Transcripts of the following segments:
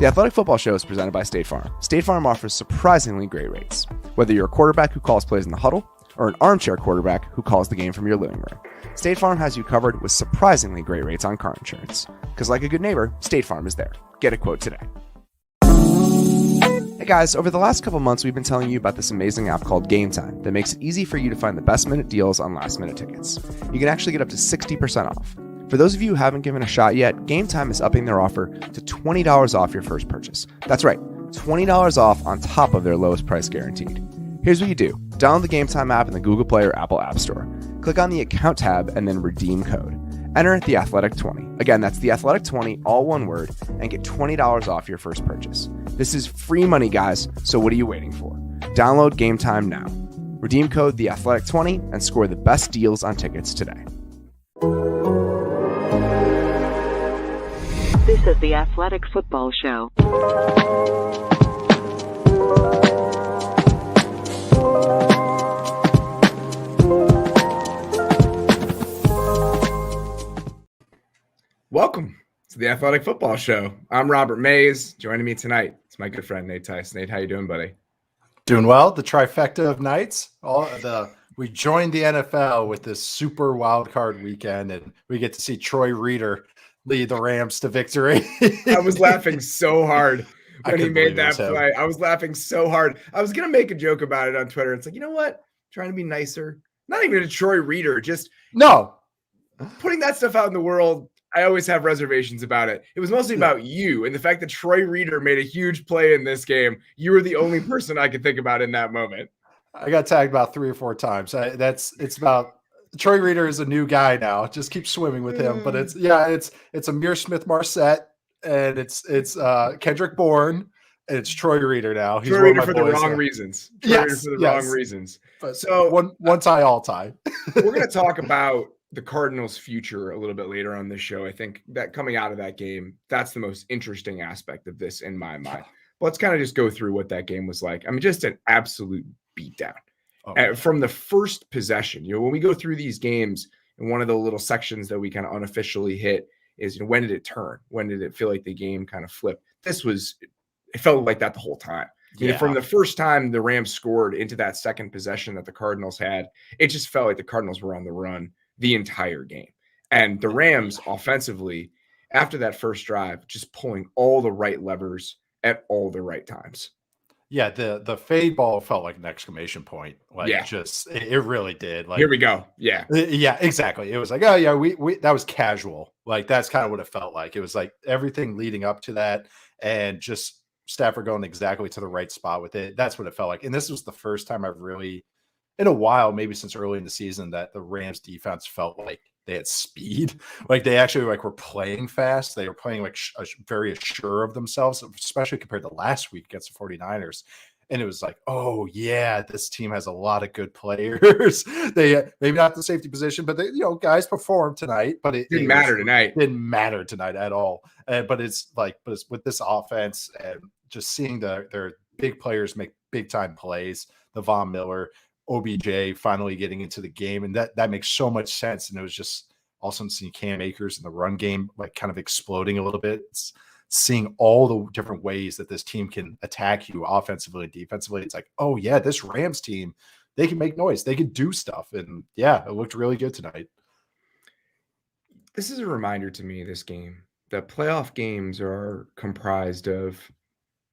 The Athletic Football Show is presented by State Farm. State Farm offers surprisingly great rates. Whether you're a quarterback who calls plays in the huddle or an armchair quarterback who calls the game from your living room, State Farm has you covered with surprisingly great rates on car insurance. Because like a good neighbor, State Farm is there. Get a quote today. Hey guys, over the last couple months we've been telling you about this amazing app called Game Time that makes it easy for you to find the best minute deals on last minute tickets. You can actually get up to 60% off. For those of you who haven't given a shot yet, Game Time is upping their offer to $20 off your first purchase. That's right, $20 off on top of their lowest price guaranteed. Here's what you do. Download the Game Time app in the Google Play or Apple App Store. Click on the Account tab and then redeem code. Enter The Athletic 20. Again, that's The Athletic 20, all one word, and get $20 off your first purchase. This is free money, guys, so what are you waiting for? Download Game Time now. Redeem code The Athletic 20 and score the best deals on tickets today. This is the Athletic Football Show. Welcome to the Athletic Football Show. I'm Robert Mays. Joining me tonight is my good friend Nate Tice. Nate, how you doing, buddy? Doing well. The trifecta of nights. We joined the NFL with this super wild card weekend, and we get to see Troy Reeder lead the Rams to victory. I was laughing so hard when he made that play. I was laughing so hard. I was going to make a joke about it on Twitter. It's like, you know what? Trying to be nicer. Not even to Troy Reeder. Just putting that stuff out in the world. I always have reservations about it. It was mostly about you and the fact that Troy Reeder made a huge play in this game. You were the only person I could think about in that moment. I got tagged about 3 or 4 times. It's about Troy Reeder is a new guy now. Just keep swimming with him. But it's Amir Smith-Marset and it's Kendrick Bourne and it's Troy Reeder now. He's Troy Reeder for the wrong reasons. Wrong reasons. But so one tie, all tie. We're going to talk about the Cardinals' future a little bit later on this show. I think that coming out of that game, that's the most interesting aspect of this in my mind. But let's kind of just go through what that game was like. I mean, just an absolute beatdown. From the first possession. When we go through these games, and one of the little sections that we kind of unofficially hit is, when did it turn? When did it feel like the game kind of flipped? It felt like that the whole time. Yeah. From the first time the Rams scored into that second possession that the Cardinals had, it just felt like the Cardinals were on the run the entire game. And the Rams offensively, after that first drive, just pulling all the right levers at all the right times. Yeah, the fade ball felt like an exclamation point. It really did. Like, here we go. Yeah. Yeah, exactly. It was like, oh yeah, we that was casual. Like, that's kind of what it felt like. It was like everything leading up to that and just Stafford going exactly to the right spot with it. That's what it felt like. And this was the first time I've really, in a while, maybe since early in the season, that the Rams defense felt like they had speed. Like, they actually were playing fast. They were playing very assured of themselves, especially compared to last week against the 49ers. And it was like, oh yeah, this team has a lot of good players. They maybe not the safety position, but they, guys performed tonight. But it didn't matter tonight. Didn't matter tonight at all. But it's with this offense and just seeing their big players make big time plays. The Von Miller, OBJ finally getting into the game, and that makes so much sense. And it was just awesome seeing Cam Akers in the run game kind of exploding a little bit. It's seeing all the different ways that this team can attack you offensively and defensively. It's like, oh yeah, this Rams team, they can make noise, they can do stuff, and yeah, it looked really good tonight. This is a reminder to me, this game, that playoff games are comprised of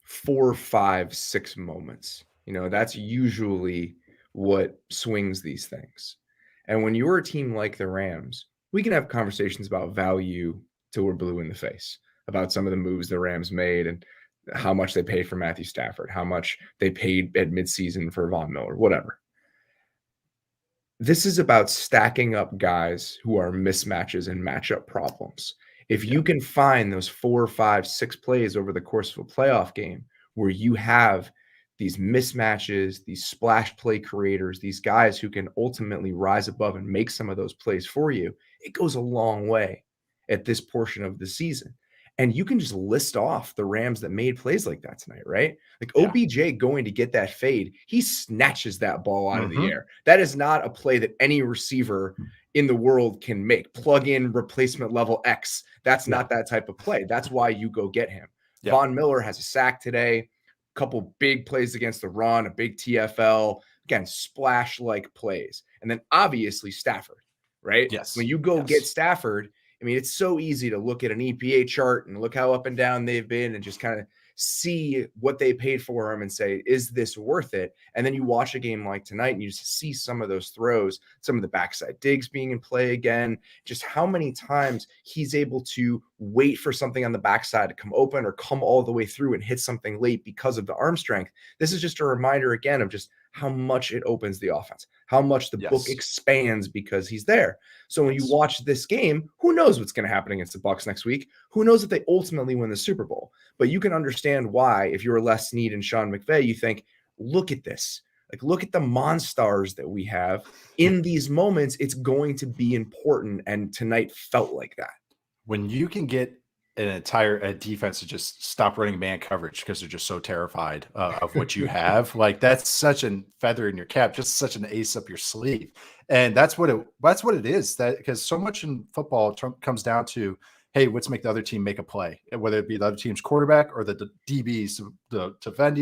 4, 5, 6 moments. That's usually what swings these things. And when you're a team like the Rams, we can have conversations about value till we're blue in the face, about some of the moves the Rams made and how much they paid for Matthew Stafford, how much they paid at midseason for Von Miller, whatever. This is about stacking up guys who are mismatches and matchup problems. If you can find those 4, 5, 6 plays over the course of a playoff game where you have these mismatches, these splash play creators, these guys who can ultimately rise above and make some of those plays for you, it goes a long way at this portion of the season. And you can just list off the Rams that made plays like that tonight, right? Like OBJ going to get that fade, he snatches that ball out of the air. That is not a play that any receiver in the world can make. Plug in replacement level X. That's not that type of play. That's why you go get him. Yep. Von Miller has a sack today, a couple big plays against the run, a big TFL, again, splash-like plays. And then obviously Stafford, right? Yes. When you go Yes. get Stafford, I mean, it's so easy to look at an EPA chart and look how up and down they've been and just kind of see what they paid for him and say, is this worth it? And then you watch a game like tonight and you just see some of those throws, some of the backside digs being in play again, just how many times he's able to wait for something on the backside to come open or come all the way through and hit something late because of the arm strength. This is just a reminder again of just how much it opens the offense, how much the book expands because he's there. So when you watch this game, who knows what's going to happen against the Bucs next week? Who knows if they ultimately win the Super Bowl? But you can understand why, if you're Les Snead and Sean McVay, you think, look at this. Like, look at the monsters that we have in these moments. It's going to be important. And tonight felt like that. When you can get an entire defense to just stop running man coverage because they're just so terrified of what you have, like that's such a feather in your cap, just such an ace up your sleeve. And that's what it is, that because so much in football comes down to, hey, let's make the other team make a play, whether it be the other team's quarterback or the DBs to defend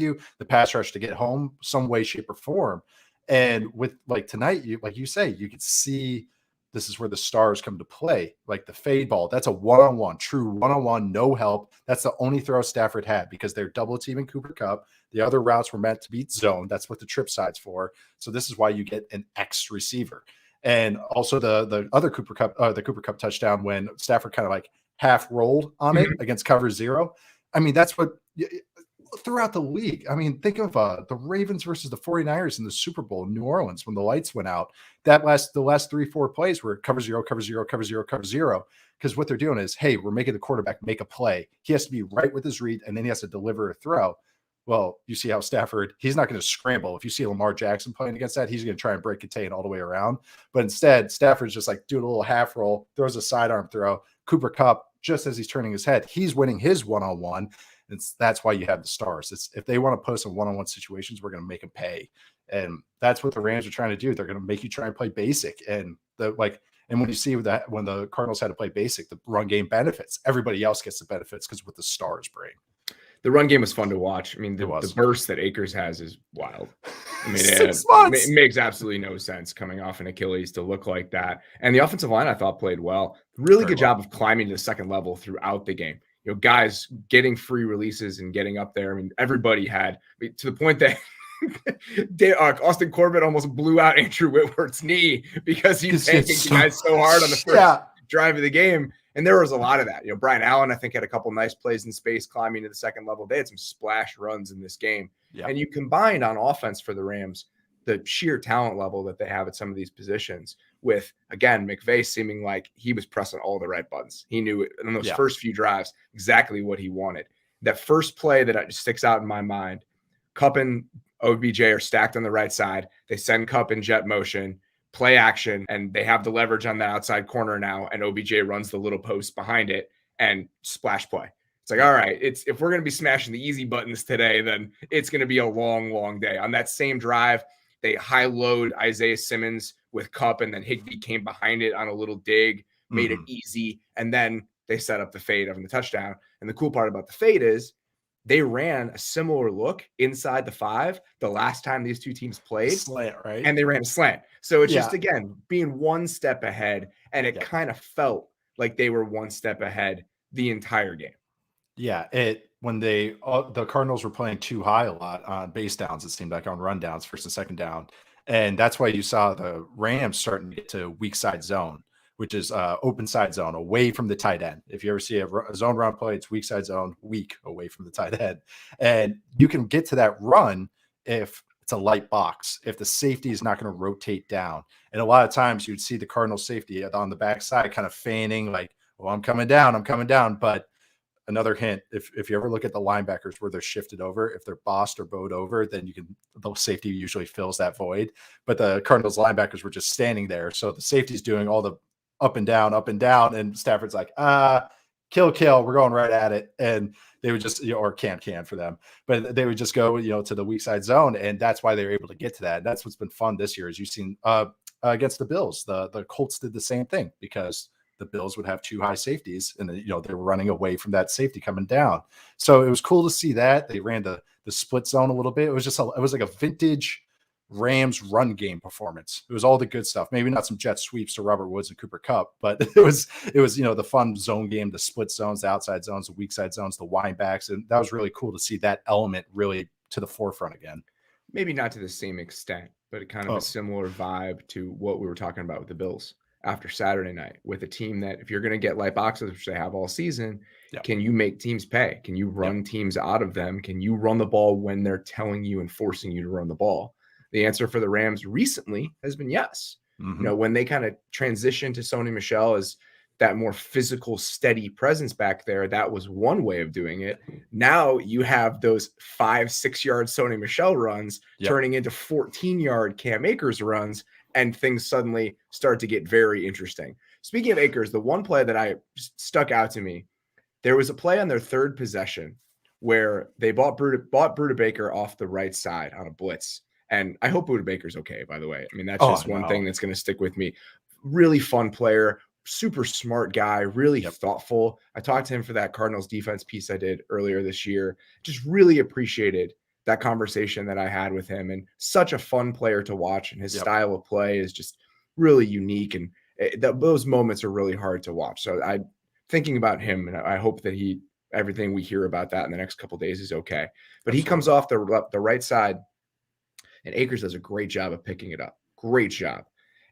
you, the pass rush to get home some way, shape, or form. And with like tonight, you could see this is where the stars come to play. Like the fade ball, that's a one-on-one, true one-on-one, no help. That's the only throw Stafford had because they're double teaming Cooper Kupp. The other routes were meant to beat zone. That's what the trip side's for. So this is why you get an X receiver. And also the other Cooper Kupp touchdown when Stafford kind of like half rolled on it against cover zero. I mean, that's what throughout the league. I mean, think of the Ravens versus the 49ers in the Super Bowl in New Orleans when the lights went out. The last 3-4 plays were cover zero, cover zero, cover zero, cover zero. Because what they're doing is, hey, we're making the quarterback make a play. He has to be right with his read, and then he has to deliver a throw. Well, you see how Stafford, he's not going to scramble. If you see Lamar Jackson playing against that, he's going to try and break contain all the way around. But instead, Stafford's just like doing a little half roll, throws a sidearm throw. Cooper Kupp, just as he's turning his head, he's winning his one-on-one. That's why you have the stars. It's if they want to post in one-on-one situations, we're going to make them pay. And that's what the Rams are trying to do. They're going to make you try and play basic. And when you see that when the Cardinals had to play basic, the run game benefits. Everybody else gets the benefits because what the stars bring. The run game was fun to watch. I mean, the burst that Akers has is wild. I mean, 6 months. It makes absolutely no sense coming off an Achilles to look like that. And the offensive line, I thought, played well. Really good job of climbing to the second level throughout the game. You know, guys getting free releases and getting up there. I mean, everybody had, to the point that Austin Corbett almost blew out Andrew Whitworth's knee because he pancaked the guys so hard on the first drive of the game. And there was a lot of that. You know, Brian Allen, I think, had a couple nice plays in space climbing to the second level. They had some splash runs in this game. Yeah. And you combined on offense for the Rams the sheer talent level that they have at some of these positions with, again, McVay seeming like he was pressing all the right buttons. He knew in those first few drives exactly what he wanted. That first play that sticks out in my mind, Kupp and OBJ are stacked on the right side. They send Kupp in jet motion, play action, and they have the leverage on the outside corner now, and OBJ runs the little post behind it and splash play. It's like, all right, if we're going to be smashing the easy buttons today, then it's going to be a long, long day. On that same drive, they high load Isaiah Simmons with Kupp, and then Higbee came behind it on a little dig, made it easy, and then they set up the fade on the touchdown. And the cool part about the fade is they ran a similar look inside the 5 the last time these two teams played. Slant, right? And they ran a slant. So it's just, again, being one step ahead, and it kind of felt like they were one step ahead the entire game. Yeah, when the Cardinals were playing too high a lot on base downs, it seemed like on run downs, first and second down. And that's why you saw the Rams starting to get to weak side zone, which is open side zone away from the tight end. If you ever see a zone run play, it's weak side zone, weak away from the tight end. And you can get to that run if it's a light box, if the safety is not going to rotate down. And a lot of times you'd see the Cardinal safety on the backside kind of feigning like, well, I'm coming down. But another hint, if you ever look at the linebackers where they're shifted over, if they're bossed or bowed over, then the safety usually fills that void. But the Cardinals linebackers were just standing there. So the safety's doing all the up and down, and Stafford's like, kill, we're going right at it. And they would just, or can for them, but they would just go, to the weak side zone. And that's why they were able to get to that. And that's what's been fun this year, is you've seen against the Bills, the Colts did the same thing because the Bills would have 2 high safeties, and they were running away from that safety coming down. So it was cool to see that they ran the split zone a little bit. It was it was like a vintage Rams run game performance. It was all the good stuff. Maybe not some jet sweeps to Robert Woods and Cooper Kupp, but it was the fun zone game, the split zones, the outside zones, the weak side zones, the wind backs, and that was really cool to see that element really to the forefront again. Maybe not to the same extent, but kind of a similar vibe to what we were talking about with the Bills after Saturday night, with a team that, if you're going to get light boxes, which they have all season, can you make teams pay? Can you run teams out of them? Can you run the ball when they're telling you and forcing you to run the ball? The answer for the Rams recently has been yes. When they kind of transitioned to Sony Michel as that more physical, steady presence back there, that was one way of doing it. Now you have those 5-6 yard Sony Michel runs turning into 14-yard Cam Akers runs, and things suddenly start to get very interesting. Speaking of Akers, the one play that stuck out to me, there was a play on their third possession where they bought Budda Baker off the right side on a blitz. And I hope Budda Baker's okay, by the way. I mean, that's just one thing that's going to stick with me. Really fun player, super smart guy, really thoughtful. I talked to him for that Cardinals defense piece I did earlier this year. Just really appreciated that conversation that I had with him, and such a fun player to watch. And his style of play is just really unique. And those moments are really hard to watch. So I'm thinking about him, and I hope that everything we hear about that in the next couple of days is okay. But he comes off the right side, and Akers does a great job of picking it up. Great job.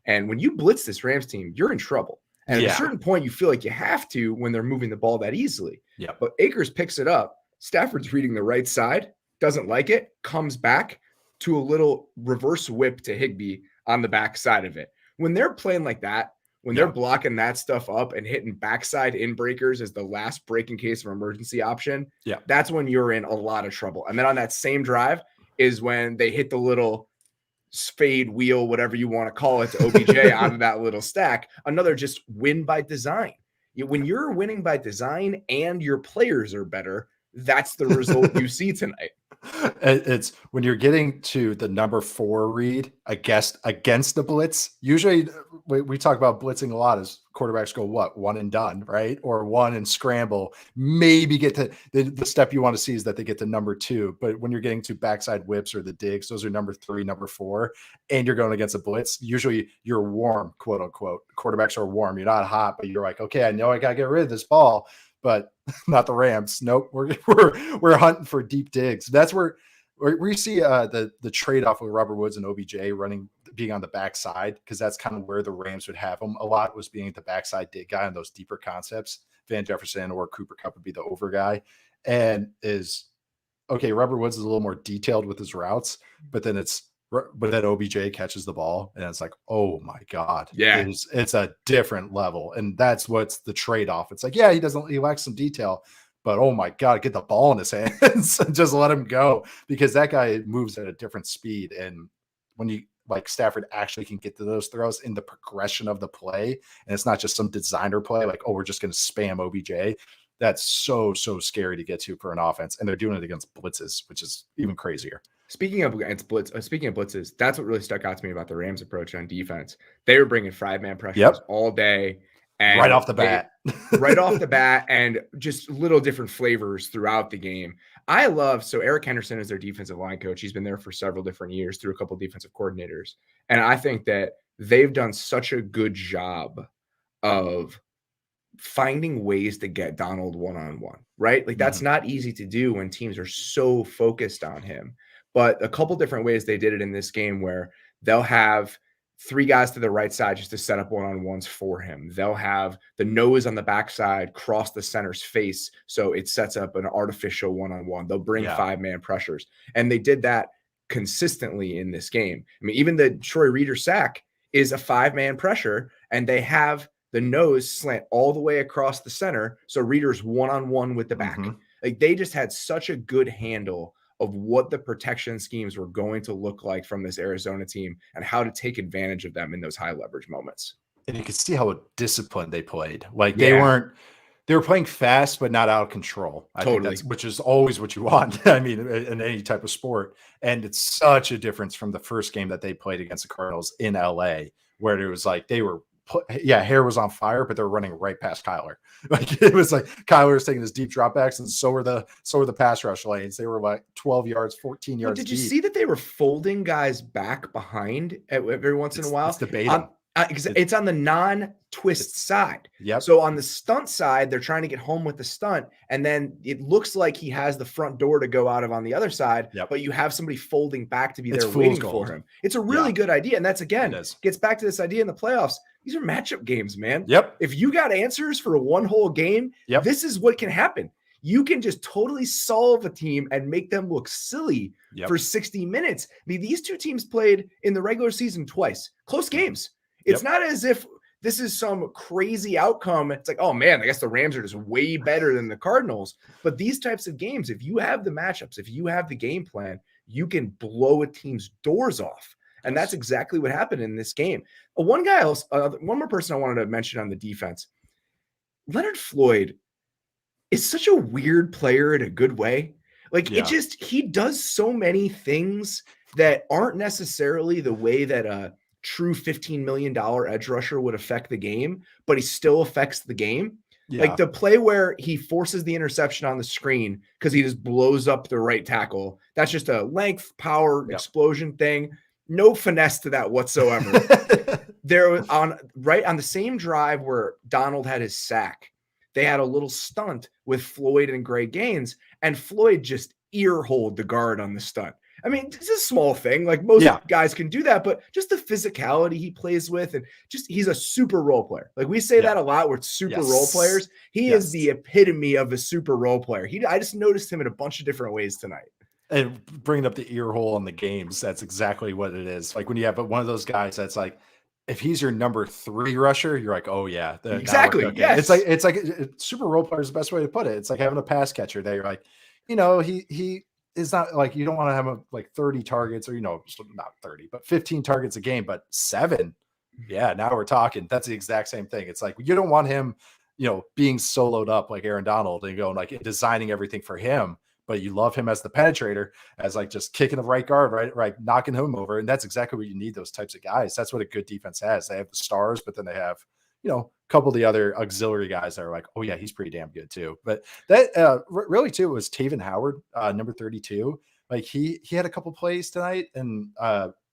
And when you blitz this Rams team, you're in trouble. And at a certain point, you feel like you have to when they're moving the ball that easily. But Akers picks it up. Stafford's reading the right side, doesn't like it, comes back to a little reverse whip to Higbee on the back side of it. When they're playing like that, when they're blocking that stuff up and hitting backside in breakers as the last break in case of emergency option, that's when you're in a lot of trouble. And then on that same drive is when they hit the little fade wheel, whatever you want to call it, to OBJ out of that little stack. Another just win by design. When you're winning by design and your players are better, that's the result you see tonight. It's when you're getting to the number 4 read against the blitz. Usually we talk about blitzing a lot as quarterbacks go one and done, right? Or one and scramble, maybe get to the step you want to see is that they get to number 2. But when you're getting to backside whips or the digs, those are number 3, number 4, and you're going against a blitz. Usually you're warm, quote unquote. Quarterbacks are warm. You're not hot, but you're like, okay, I know I got to get rid of this ball. But not the Rams. Nope, we're hunting for deep digs. That's where you see the trade-off with Robert Woods and OBJ being on the backside, because that's kind of where the Rams would have them. A lot was being the backside dig guy on those deeper concepts. Van Jefferson or Cooper Kupp would be the over guy. And Robert Woods is a little more detailed with his routes, but then OBJ catches the ball and it's like, oh my God. Yeah. It's a different level. And that's what's the trade-off. It's like, he lacks some detail, but oh my God, get the ball in his hands and just let him go, because that guy moves at a different speed. And when you Stafford actually can get to those throws in the progression of the play, and it's not just some designer play, like, oh, we're just going to spam OBJ. That's so scary to get to for an offense. And they're doing it against blitzes, which is even crazier. Speaking of blitzes, that's what really stuck out to me about the Rams' approach on defense. They were bringing 5-man pressures all day, and right off the bat, and just little different flavors throughout the game. Eric Henderson is their defensive line coach. He's been there for several different years through a couple of defensive coordinators, and I think that they've done such a good job of finding ways to get Donald one-on-one, right? Like that's not easy to do when teams are so focused on him. But a couple different ways they did it in this game, where they'll have 3 guys to the right side just to set up one-on-ones for him. They'll have the nose on the backside cross the center's face, so it sets up an artificial one-on-one. They'll bring 5-man pressures. And they did that consistently in this game. I mean, even the Troy Reader sack is a 5-man pressure, and they have the nose slant all the way across the center, so Reader's one-on-one with the back. Like they just had such a good handle of what the protection schemes were going to look like from this Arizona team and how to take advantage of them in those high leverage moments. And you could see how disciplined they played. Like they were playing fast, but not out of control. I think which is always what you want. I mean, in any type of sport. And it's such a difference from the first game that they played against the Cardinals in LA, where it was like they were hair was on fire, but they're running right past Kyler. Like it was like Kyler was taking his deep dropbacks, and so were the pass rush lanes. They were like 12 yards, 14 yards. Did you see that they were folding guys back behind every once in a while? It's debating. It's on the non-twist side. Yep. So on the stunt side, they're trying to get home with the stunt, and then it looks like he has the front door to go out of on the other side. Yep. But you have somebody folding back to be It's there waiting fool's gold. for him. It's a really good idea, and that's gets back to this idea in the playoffs. These are matchup games, man. Yep. If you got answers for one whole game, this is what can happen. You can just totally solve a team and make them look silly for 60 minutes. I mean, these two teams played in the regular season twice, close games. It's not as if this is some crazy outcome. It's like, oh man, I guess the Rams are just way better than the Cardinals. But these types of games, if you have the matchups, if you have the game plan, you can blow a team's doors off. And that's exactly what happened in this game. One more person I wanted to mention on the defense, Leonard Floyd is such a weird player in a good way. Like he does so many things that aren't necessarily the way that a true $15 million edge rusher would affect the game, but he still affects the game. Like the play where he forces the interception on the screen because he just blows up the right tackle. That's just a length, power, explosion thing. No finesse to that whatsoever. There on the same drive where Donald had his sack, they had a little stunt with Floyd and Gray Gaines, and Floyd just ear-holed the guard on the stunt. I mean, it's a small thing. Like most guys can do that, but just the physicality he plays with, and just he's a super role player. Like we say that a lot with super role players. He is the epitome of a super role player. I just noticed him in a bunch of different ways tonight. And bringing up the ear hole in the games, that's exactly what it is. Like when you have one of those guys that's like, if he's your number 3 rusher, you're like, oh yeah, exactly. Yes. It's like super role player is the best way to put it. It's like having a pass catcher that you're like, he is not like, you don't want to have like 30 targets or, not 30, but 15 targets a game, but 7. Yeah. Now we're talking. That's the exact same thing. It's like, you don't want him, being soloed up like Aaron Donald and going like designing everything for him. But you love him as the penetrator, as like just kicking the right guard, right, knocking him over. And that's exactly what you need, those types of guys. That's what a good defense has. They have the stars, but then they have, a couple of the other auxiliary guys that are like, oh yeah, he's pretty damn good too. But that really too was Taven Howard, number 32. Like he had a couple plays tonight, and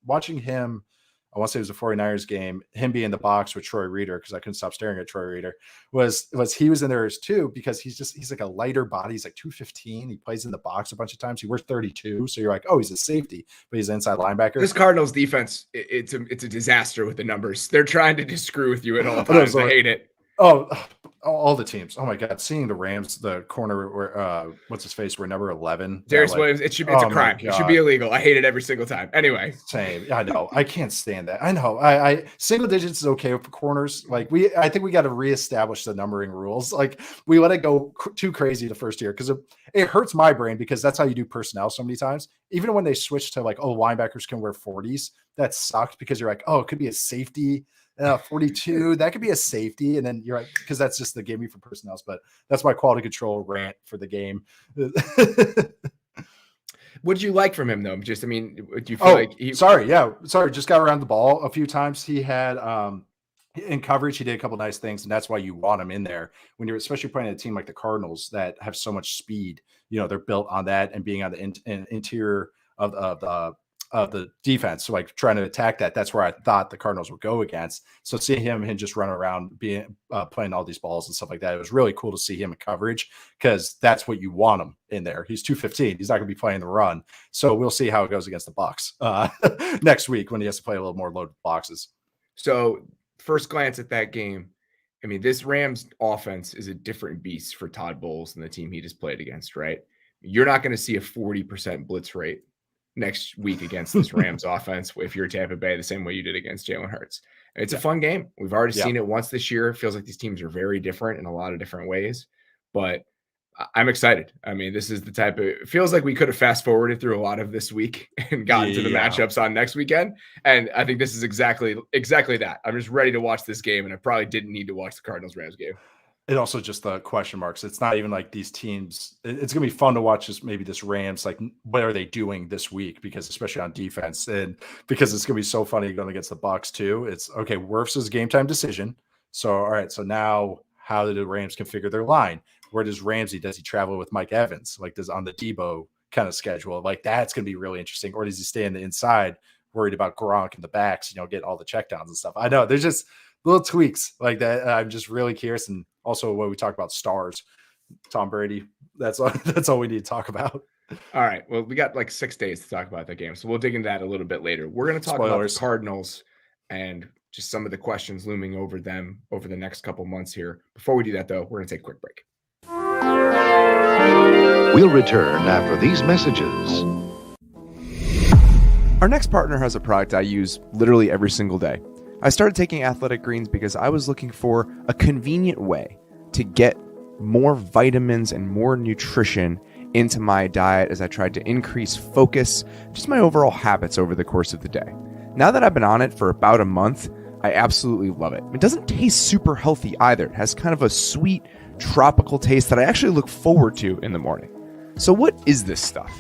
watching him, I want to say it was a 49ers game, him being in the box with Troy Reader, because I couldn't stop staring at Troy Reader, was he was in there too, because he's like a lighter body. He's like 215. He plays in the box a bunch of times. He wears 32. So you're like, oh, he's a safety, but he's an inside linebacker. This Cardinals defense, it's a disaster with the numbers. They're trying to just screw with you at all times. I hate it. Oh, all the teams. Oh my God. Seeing the Rams, the corner where what's his face? We're number 11. Darius Williams. It's a crime. It should be illegal. I hate it every single time. Anyway. Same. I know. I can't stand that. I know. I single digits is okay for corners. Like I think we got to reestablish the numbering rules. Like we let it go too crazy the first year, because it hurts my brain, because that's how you do personnel so many times. Even when they switch to like, oh, linebackers can wear 40s, that sucked, because you're like, oh, it could be a safety. 42, that could be a safety, and then you're right, because that's just the gimme for personnel. But that's my quality control rant for the game. What did you like from him though? Do you feel like sorry, just got around the ball a few times. He had in coverage, he did a couple nice things, and that's why you want him in there when you're especially playing a team like the Cardinals that have so much speed. They're built on that, and being on the interior of the defense, so like trying to attack that's where I thought the Cardinals would go against. So seeing him and just run around, playing all these balls and stuff like that, it was really cool to see him in coverage, because that's what you want him in there. He's 215. He's not going to be playing the run. So we'll see how it goes against the Bucs next week when he has to play a little more loaded boxes. So first glance at that game, this Rams offense is a different beast for Todd Bowles than the team he just played against, right? You're not going to see a 40% blitz rate next week against this Rams offense if you're Tampa Bay, the same way you did against Jalen Hurts. It's a fun game. We've already seen it once this year. It feels like these teams are very different in a lot of different ways, but I'm excited. This is the type of, it feels like we could have fast forwarded through a lot of this week and gotten to the matchups on next weekend. And I think this is exactly that. I'm just ready to watch this game, and I probably didn't need to watch the Cardinals-Rams game. And also just the question marks. It's not even like these teams. It's going to be fun to watch this Rams, like what are they doing this week? Because especially on defense, and because it's going to be so funny going against the Bucs too. It's okay. Wirfs is a game time decision. So, all right. So now how do the Rams configure their line? Where does Ramsey, does he travel with Mike Evans? Like does on the Debo kind of schedule? Like that's going to be really interesting. Or does he stay in the inside worried about Gronk in the backs, get all the checkdowns and stuff. I know there's just little tweaks like that. I'm just really curious. And also when we talk about stars, Tom Brady, that's all we need to talk about. All right. Well, we got like 6 days to talk about that game. So we'll dig into that a little bit later. We're going to talk about the Cardinals and just some of the questions looming over them over the next couple months here. Before we do that, though, we're going to take a quick break. We'll return after these messages. Our next partner has a product I use literally every single day. I started taking Athletic Greens because I was looking for a convenient way to get more vitamins and more nutrition into my diet as I tried to increase focus, just my overall habits over the course of the day. Now that I've been on it for about a month, I absolutely love it. It doesn't taste super healthy either. It has kind of a sweet, tropical taste that I actually look forward to in the morning. So what is this stuff?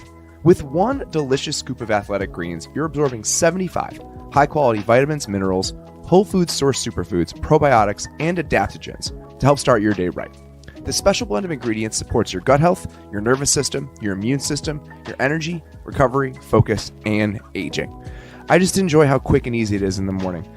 With one delicious scoop of Athletic Greens, you're absorbing 75 high-quality vitamins, minerals, whole food source superfoods, probiotics, and adaptogens to help start your day right. This special blend of ingredients supports your gut health, your nervous system, your immune system, your energy, recovery, focus, and aging. I just enjoy how quick and easy it is in the morning.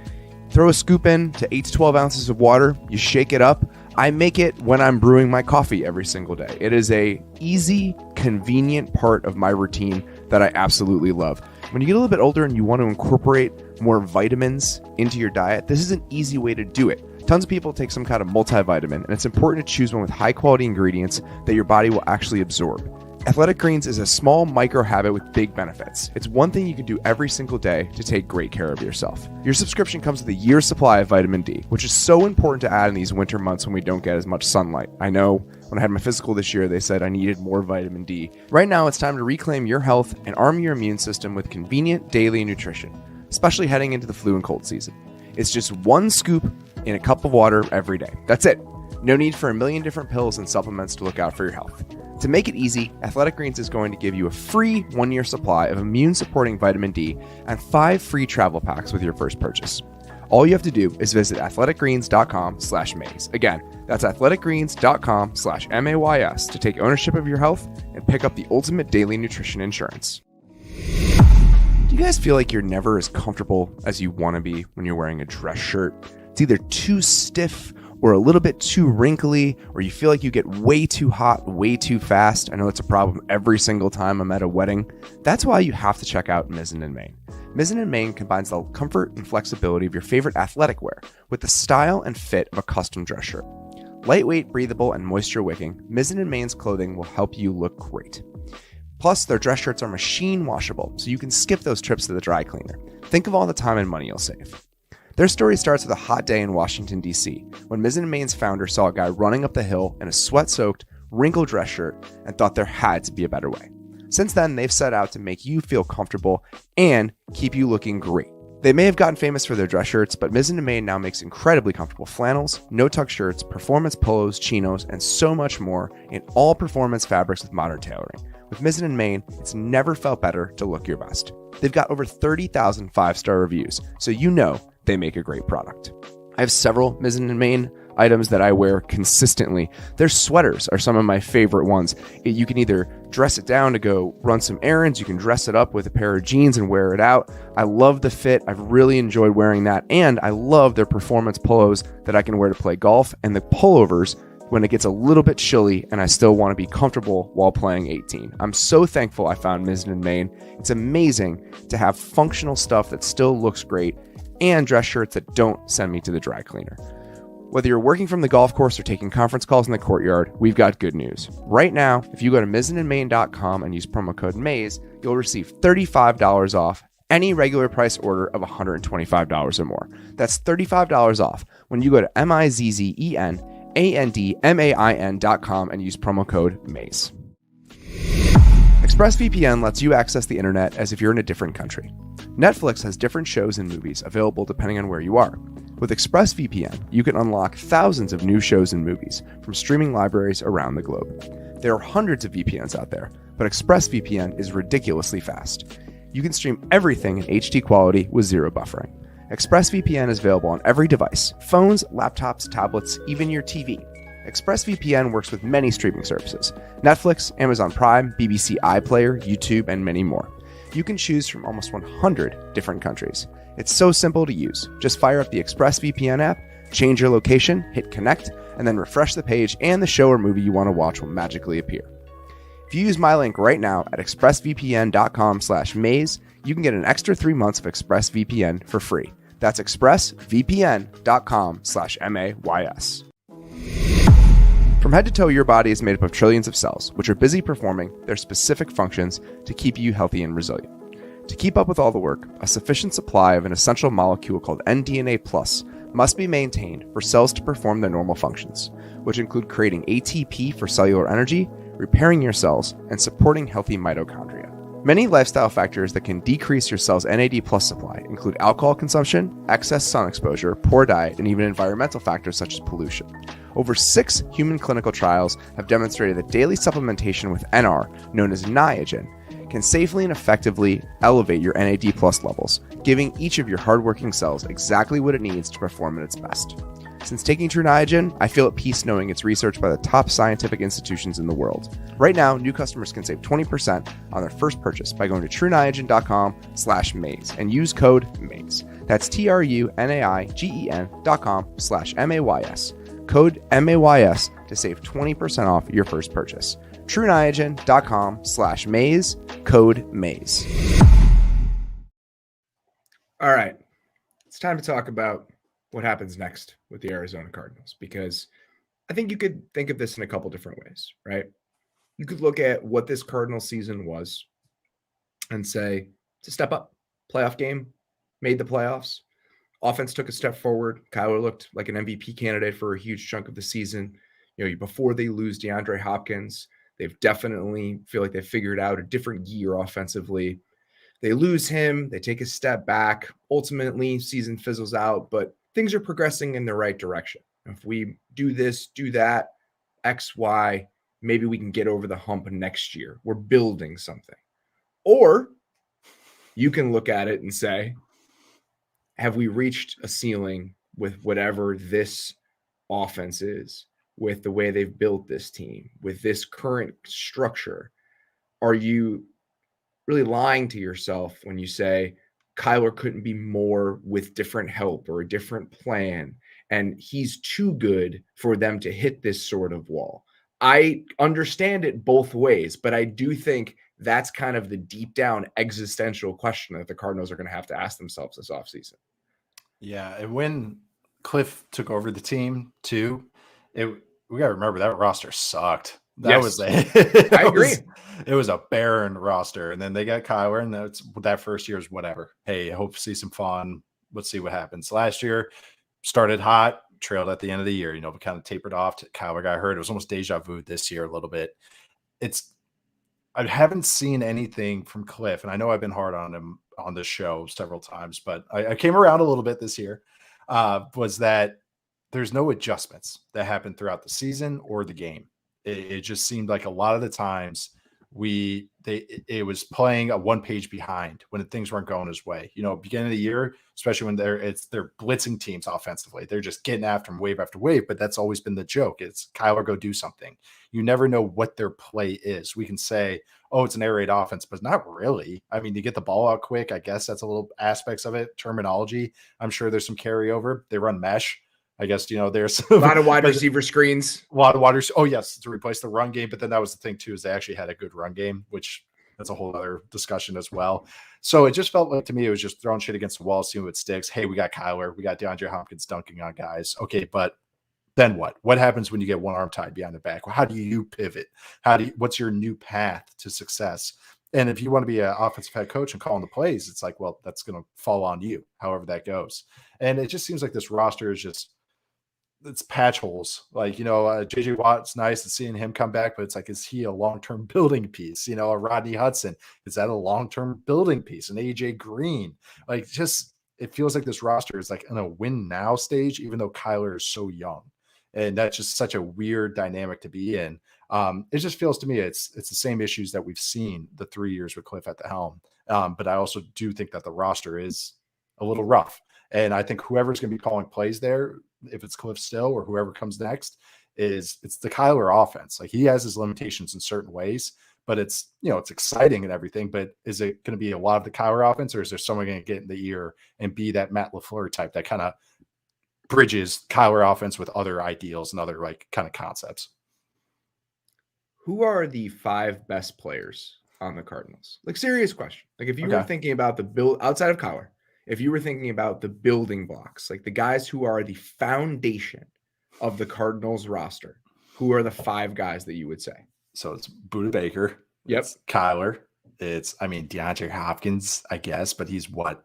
Throw a scoop in to 8 to 12 ounces of water, you shake it up. I make it when I'm brewing my coffee every single day. It is a easy, convenient part of my routine that I absolutely love. When you get a little bit older and you want to incorporate more vitamins into your diet, this is an easy way to do it. Tons of people take some kind of multivitamin, and it's important to choose one with high quality ingredients that your body will actually absorb. Athletic Greens is a small micro habit with big benefits. It's one thing you can do every single day to take great care of yourself. Your subscription comes with a year's supply of vitamin D, which is so important to add in these winter months when we don't get as much sunlight. I know when I had my physical this year, they said I needed more vitamin D. Right now, it's time to reclaim your health and arm your immune system with convenient daily nutrition, especially heading into the flu and cold season. It's just one scoop in a cup of water every day. That's it. No need for a million different pills and supplements to look out for your health. To make it easy, Athletic Greens is going to give you a free 1-year supply of immune-supporting vitamin D and 5 free travel packs with your first purchase. All you have to do is visit athleticgreens.com/Mays. Again, that's athleticgreens.com/MAYS to take ownership of your health and pick up the ultimate daily nutrition insurance. Do you guys feel like you're never as comfortable as you want to be when you're wearing a dress shirt? It's either too stiff or a little bit too wrinkly, or you feel like you get way too hot, way too fast. I know it's a problem every single time I'm at a wedding. That's why you have to check out Mays and Nate. Mays and Nate combines the comfort and flexibility of your favorite athletic wear with the style and fit of a custom dress shirt. Lightweight, breathable, and moisture wicking, Mays and Nate's clothing will help you look great. Plus, their dress shirts are machine washable, so you can skip those trips to the dry cleaner. Think of all the time and money you'll save. Their story starts with a hot day in Washington, D.C., when Mays and Nate's founder saw a guy running up the hill in a sweat-soaked, wrinkled dress shirt and thought there had to be a better way. Since then, they've set out to make you feel comfortable and keep you looking great. They may have gotten famous for their dress shirts, but Mays and Nate now makes incredibly comfortable flannels, no-tuck shirts, performance polos, chinos, and so much more in all performance fabrics with modern tailoring. With Mays and Nate, it's never felt better to look your best. They've got over 30,000 5-star reviews, so you know they make a great product. I have several Mays and Nate items that I wear consistently. Their sweaters are some of my favorite ones. You can either dress it down to go run some errands, you can dress it up with a pair of jeans and wear it out. I love the fit. I've really enjoyed wearing that, and I love their performance polos that I can wear to play golf, and the pullovers when it gets a little bit chilly and I still want to be comfortable while playing 18. I'm so thankful I found Mays and Nate. It's amazing to have functional stuff that still looks great and dress shirts that don't send me to the dry cleaner. Whether you're working from the golf course or taking conference calls in the courtyard, we've got good news. Right now, if you go to maysandnate.com and use promo code MAYS, you'll receive $35 off any regular price order of $125 or more. That's $35 off when you go to MIZZENANDMAIN.com and use promo code MAYS. ExpressVPN lets you access the internet as if you're in a different country. Netflix has different shows and movies available depending on where you are. With ExpressVPN, you can unlock thousands of new shows and movies from streaming libraries around the globe. There are hundreds of VPNs out there, but ExpressVPN is ridiculously fast. You can stream everything in HD quality with zero buffering. ExpressVPN is available on every device: phones, laptops, tablets, even your TV. ExpressVPN works with many streaming services: Netflix, Amazon Prime, BBC iPlayer, YouTube, and many more. You can choose from almost 100 different countries. It's so simple to use. Just fire up the ExpressVPN app, change your location, hit connect, and then refresh the page, and the show or movie you want to watch will magically appear. If you use my link right now at expressvpn.com/maze, you can get an extra 3 months of ExpressVPN for free. That's expressvpn.com/mays. From head to toe, your body is made up of trillions of cells, which are busy performing their specific functions to keep you healthy and resilient. To keep up with all the work, a sufficient supply of an essential molecule called nDNA+ must be maintained for cells to perform their normal functions, which include creating ATP for cellular energy, repairing your cells, and supporting healthy mitochondria. Many lifestyle factors that can decrease your cell's NAD+ supply include alcohol consumption, excess sun exposure, poor diet, and even environmental factors such as pollution. Over 6 human clinical trials have demonstrated that daily supplementation with NR, known as Niagen, can safely and effectively elevate your NAD+ levels, giving each of your hardworking cells exactly what it needs to perform at its best. Since taking True Niagen, I feel at peace knowing it's researched by the top scientific institutions in the world. Right now, new customers can save 20% on their first purchase by going to trueniagen.com/maze and use code MAYS. That's TRUNIAGEN.com/MAYS. Code MAYS to save 20% off your first purchase. trueniagen.com/maze, code MAYS. All right. It's time to talk about what happens next with the Arizona Cardinals, because I think you could think of this in a couple different ways, right? You could look at what this Cardinal season was and say, it's a step up. Playoff game, made the playoffs. Offense took a step forward. Kyler looked like an MVP candidate for a huge chunk of the season. Before they lose DeAndre Hopkins, they've definitely feel like they figured out a different gear offensively. They lose him. They take a step back. Ultimately, season fizzles out, but things are progressing in the right direction. If we do this, do that, X, Y, maybe we can get over the hump next year. We're building something. Or you can look at it and say, have we reached a ceiling with whatever this offense is, with the way they've built this team, with this current structure? Are you really lying to yourself when you say Kyler couldn't be more with different help or a different plan, and he's too good for them to hit this sort of wall? I understand it both ways, but I do think that's kind of the deep down existential question that the Cardinals are going to have to ask themselves this offseason. Yeah, and when Cliff took over the team too, we got to remember that roster sucked. That was I agree. It was a barren roster, and then they got Kyler, and that first year is whatever. Hey, I hope to see some fun. Let's see what happens. Last year started hot, trailed at the end of the year. But kind of tapered off. Kyler got hurt. It was almost deja vu this year a little bit. I haven't seen anything from Cliff, and I know I've been hard on him on this show several times, but I came around a little bit this year. Was that there's no adjustments that happened throughout the season or the game. It just seemed like a lot of the times it was playing a one page behind when things weren't going his way. Beginning of the year, especially when they're blitzing teams offensively, they're just getting after him wave after wave. But that's always been the joke. It's Kyler, go do something. You never know what their play is. We can say, oh, it's an air raid offense, but not really. I mean, you get the ball out quick. I guess that's a little aspects of it. Terminology, I'm sure there's some carryover. They run mesh. I guess, there's a lot of wide receiver screens. A lot of wide. Oh, yes, to replace the run game. But then that was the thing, too, is they actually had a good run game, which that's a whole other discussion as well. So it just felt like, to me, it was just throwing shit against the wall, seeing what sticks. Hey, we got Kyler. We got DeAndre Hopkins dunking on guys. Okay, but then what? What happens when you get one arm tied behind the back? How do you pivot? What's your new path to success? And if you want to be an offensive head coach and calling the plays, it's like, well, that's going to fall on you, however that goes. And it just seems like this roster is just, it's patch holes. Like, JJ Watt's nice and seeing him come back, but it's like, is he a long-term building piece? A Rodney Hudson, is that a long-term building piece? An AJ Green, like, just it feels like this roster is like in a win now stage, even though Kyler is so young. And that's just such a weird dynamic to be in. It just feels to me it's the same issues that we've seen the 3 years with Cliff at the helm. But I also do think that the roster is a little rough. And I think whoever's going to be calling plays there, if it's Cliff still or whoever comes next, it's the Kyler offense. Like he has his limitations in certain ways, but it's exciting and everything. But is it going to be a lot of the Kyler offense, or is there someone going to get in the ear and be that Matt LaFleur type that kind of bridges Kyler offense with other ideals and other like kind of concepts? Who are the 5 best players on the Cardinals? Like, serious question. Like, if you were thinking about the build outside of Kyler, if you were thinking about the building blocks, like the guys who are the foundation of the Cardinals roster, who are the 5 guys that you would say? So it's Budda Baker. Yep. It's Kyler. It's, DeAndre Hopkins, I guess, but he's what?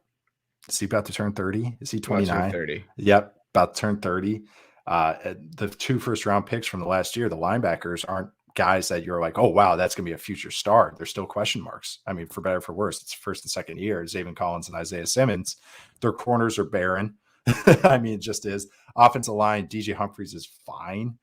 Is he about to turn 30? Is he 29? 30. Yep. About to turn 30. The 2 first-round picks from the last year, the linebackers aren't guys that you're like, oh, wow, that's going to be a future star. They're still question marks. I mean, for better or for worse, it's first and second year. Zaven Collins and Isaiah Simmons, their corners are barren. I mean, it just is. Offensive line, DJ Humphries is fine.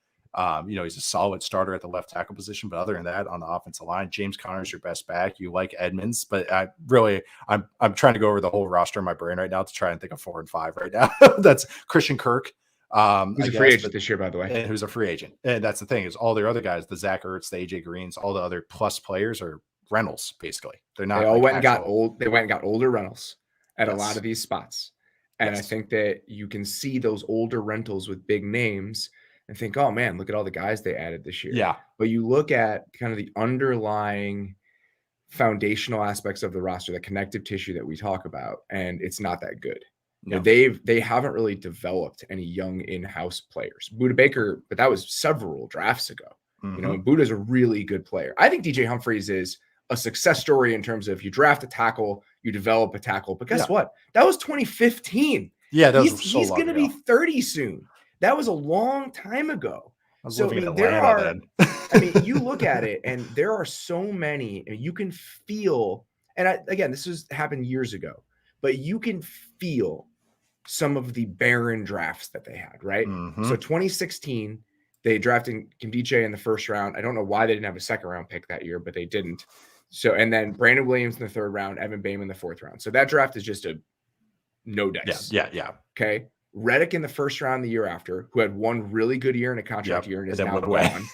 He's a solid starter at the left tackle position, but other than that, on the offensive line, James Conner is your best back. You like Edmonds, but I'm trying to go over the whole roster in my brain right now to try and think of 4 and 5 right now. That's Christian Kirk. Who's a free agent this year, by the way. And who's a free agent. And that's the thing, is all their other guys, the Zach Ertz, the AJ Greens, all the other plus players are rentals, basically. They're not. They all went and got old. They went and got older rentals at a lot of these spots. And I think that you can see those older rentals with big names and think, oh man, look at all the guys they added this year. Yeah. But you look at kind of the underlying foundational aspects of the roster, the connective tissue that we talk about, and it's not that good. No. They haven't really developed any young in-house players. Budda Baker, but that was several drafts ago. Mm-hmm. And Buddha's a really good player. I think DJ Humphries is a success story in terms of you draft a tackle, you develop a tackle. But guess what? That was 2015. Yeah, he's going to be 30 soon. That was a long time ago. So you look at it, and there are so many, and you can feel. And again, this happened years ago, but you can feel some of the barren drafts that they had, right? Mm-hmm. So 2016, they drafted Kimdiche in the first round. I don't know why they didn't have a second round pick that year, but they didn't. So, and then Brandon Williams in the 3rd round, Evan Boehm in the 4th round. So that draft is just a no dice. Yeah. Okay. Reddick in the 1st round the year after, who had one really good year and a contract year and is now gone.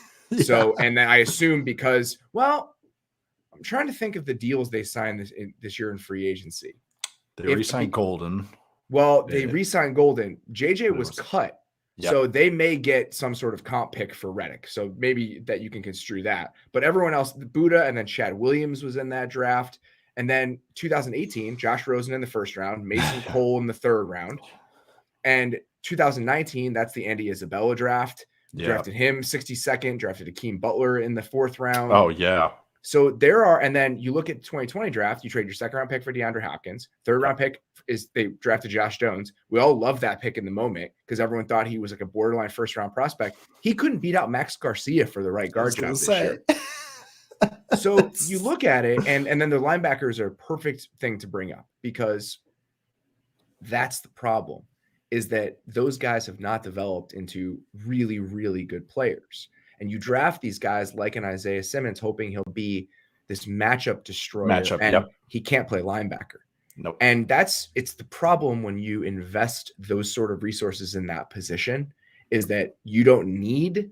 So, and then I assume because, I'm trying to think of the deals they signed this year in free agency. They re-signed Golden. Well, they re-signed Golden. JJ was cut. Yep. So they may get some sort of comp pick for Reddick. So maybe that you can construe that. But everyone else, Budda and then Chad Williams was in that draft. And then 2018, Josh Rosen in the 1st round, Mason Cole in the 3rd round. And 2019, that's the Andy Isabella draft. Drafted him 62nd, drafted Akeem Butler in the 4th round. Oh, yeah. So there are, and then you look at 2020 draft, you trade your 2nd round pick for DeAndre Hopkins. 3rd round pick is they drafted Josh Jones. We all love that pick in the moment because everyone thought he was like a borderline 1st round prospect. He couldn't beat out Max Garcia for the right guard job this year. So you look at it, and then the linebackers are a perfect thing to bring up because that's the problem, is that those guys have not developed into really, really good players. And you draft these guys like an Isaiah Simmons, hoping he'll be this matchup destroyer. He can't play linebacker. Nope. And it's the problem when you invest those sort of resources in that position, is that you don't need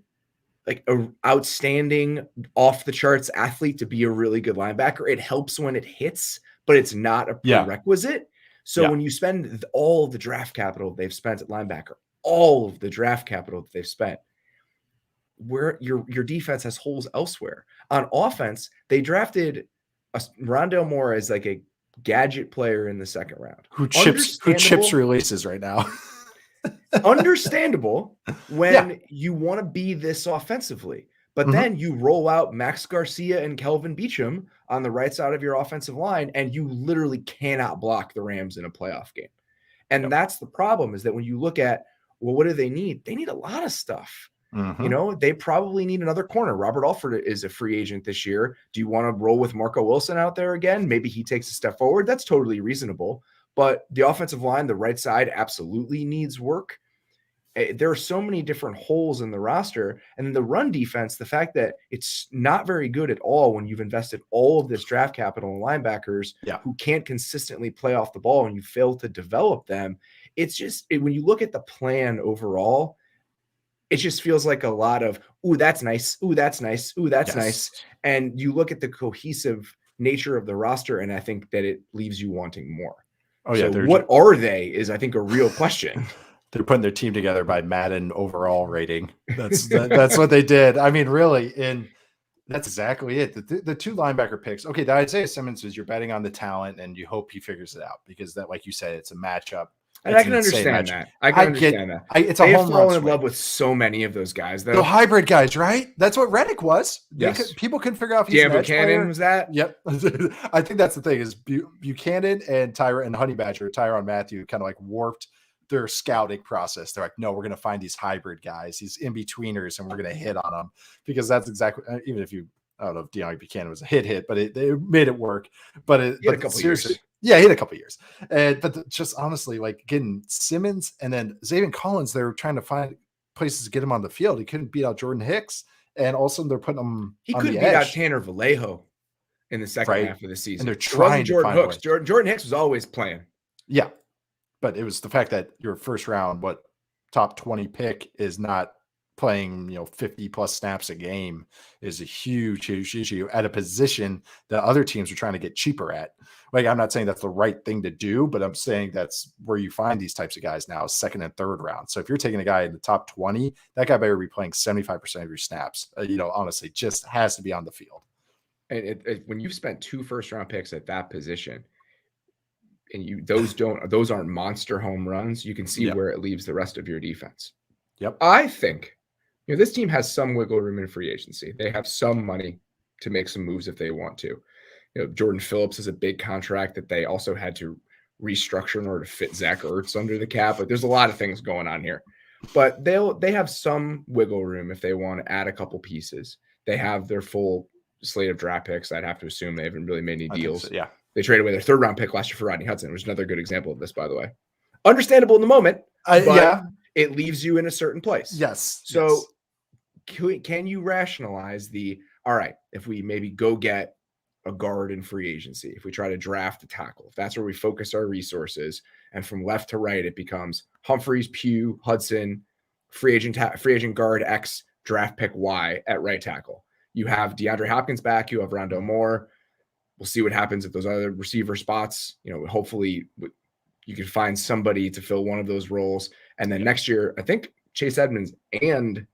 like a outstanding off the charts athlete to be a really good linebacker. It helps when it hits, but it's not a prerequisite. So when you spend all the draft capital they've spent at linebacker, all of the draft capital that they've spent, where your defense has holes elsewhere. On offense, they drafted Rondale Moore as like a gadget player in the 2nd round. Who chips releases right now. Understandable when you want to be this offensively. But then you roll out Max Garcia and Kelvin Beachum on the right side of your offensive line, and you literally cannot block the Rams in a playoff game. And that's the problem, is that when you look at, well, what do they need? They need a lot of stuff. They probably need another corner. Robert Alford is a free agent this year. Do you want to roll with Marco Wilson out there again? Maybe he takes a step forward. That's totally reasonable. but the offensive line, the right side, absolutely needs work. There are so many different holes in the roster. And then the run defense, the fact that it's not very good at all when you've invested all of this draft capital in linebackers who can't consistently play off the ball and you fail to develop them. It's just when you look at the plan overall, it just feels like a lot of, ooh, that's nice. Ooh, that's nice. Ooh, that's nice. And you look at the cohesive nature of the roster, and I think that it leaves you wanting more. Oh, yeah. So what are they is, I think, a real question. They're putting their team together by Madden overall rating. That's what they did. I mean, really, and that's exactly it. The 2 linebacker picks. Okay, the Isaiah Simmons is you're betting on the talent, and you hope he figures it out because that, like you said, it's a matchup. And I can understand that. I can understand that. It's a home run. They've fallen in love with so many of those guys. The hybrid guys, right? That's what Reddick was. Yes. People couldn't figure out if he's an edge player. Was that? Yep. I think that's the thing is Buchanan and Honey Badger, Tyrann Mathieu, kind of like warped their scouting process. They're like, no, we're going to find these hybrid guys, these in-betweeners, and we're going to hit on them because that's exactly, even if I don't know if Deone Buchanan was a hit, but it made it work. But seriously, yeah, he had a couple years. But just honestly, like getting Simmons and then Zaven Collins, they were trying to find places to get him on the field. He couldn't beat out Jordan Hicks. And also they're putting him He on couldn't the beat edge. out Tanner Vallejo in the second half of the season. And they're trying to find Hooks. Jordan Hicks was always playing. Yeah. But it was the fact that your first round, top 20 pick is not playing, 50 plus snaps a game is a huge, huge issue at a position that other teams are trying to get cheaper at. Like, I'm not saying that's the right thing to do, but I'm saying that's where you find these types of guys now, second and third round. So if you're taking a guy in the top 20, that guy better be playing 75% of your snaps. Honestly, just has to be on the field. And when you've spent 2 first-round picks at that position, and those aren't monster home runs, you can see where it leaves the rest of your defense. Yep. I think this team has some wiggle room in free agency. They have some money to make some moves if they want to. Jordan Phillips is a big contract that they also had to restructure in order to fit Zach Ertz under the cap. But there's a lot of things going on here. But they have some wiggle room if they want to add a couple pieces. They have their full slate of draft picks. I'd have to assume they haven't really made any deals. So, yeah. They traded away their 3rd round pick last year for Rodney Hudson, which is another good example of this, by the way. Understandable in the moment, but it leaves you in a certain place. Yes. So can you rationalize all right, if we maybe go get a guard in free agency, if we try to draft a tackle, if that's where we focus our resources, and from left to right, it becomes Humphreys, Pugh, Hudson, free agent guard X, draft pick Y at right tackle. You have DeAndre Hopkins back. You have Rondo Moore. We'll see what happens at those other receiver spots. Hopefully you can find somebody to fill one of those roles. And then next year, I think Chase Edmonds and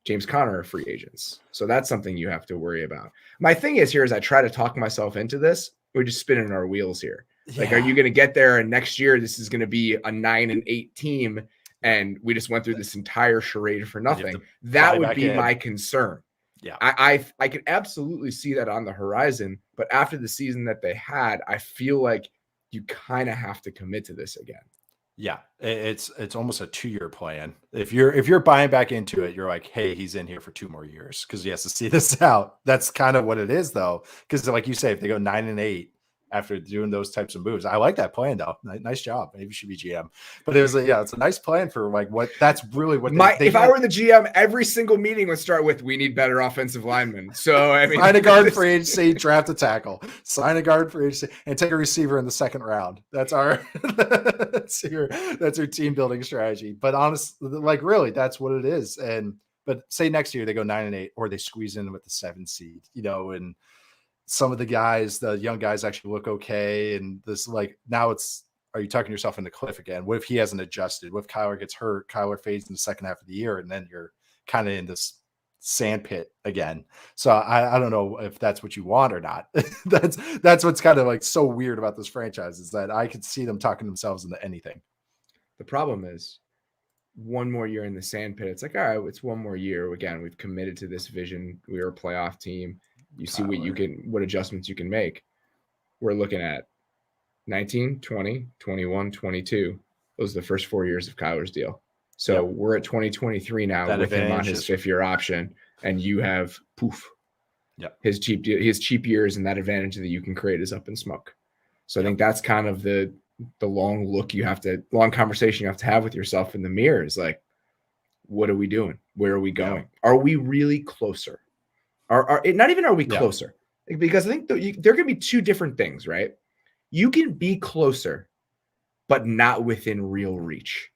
James Conner are free agents. So that's something you have to worry about. My thing is I try to talk myself into this. We're just spinning our wheels here. Yeah. Like, are you going to get there and next year this is going to be a 9-8 team and we just went through this entire charade for nothing? That would be my concern. Yeah, I could absolutely see that on the horizon, but after the season that they had, I feel like you kind of have to commit to this again. Yeah, it's almost a 2-year plan. If you're buying back into it, you're like, hey, he's in here for 2 more years because he has to see this out. That's kind of what it is, though, because like you say, if they go 9-8 after doing those types of moves, I like that plan though. Nice job. Maybe you should be GM. But it was it's a nice plan for like what. That's really what. If I were the GM, every single meeting would start with, "We need better offensive linemen." So I mean, sign a guard free agency, draft a tackle, sign a guard free agency, and take a receiver in the 2nd round. That's that's your team building strategy. But honestly, like really, that's what it is. But say next year they go 9-8, or they squeeze in with the 7 seed, and some of the guys, the young guys, actually look okay. And this, like, now are you talking yourself in the cliff again? What if he hasn't adjusted? What if Kyler gets hurt? Kyler fades in the 2nd half of the year, and then you're kind of in this sand pit again. So I don't know if that's what you want or not. That's what's kind of like so weird about this franchise, is that I could see them talking themselves into anything. The problem is, one more year in the sand pit. It's like, all right, it's one more year. Again, we've committed to this vision. We're a playoff team. You see what adjustments you can make. We're looking at 19, 20, 21, 22. Those are the first 4 years of Kyler's deal. So we're at 2023 now with him on his 5th-year option, and you have his cheap years, and that advantage that you can create is up in smoke. So I think that's kind of the the long conversation you have to have with yourself in the mirror is like, what are we doing? Where are we going? Yeah. Are we really closer? Not even are we closer? Because I think there are going to be two different things, right? You can be closer, but not within real reach.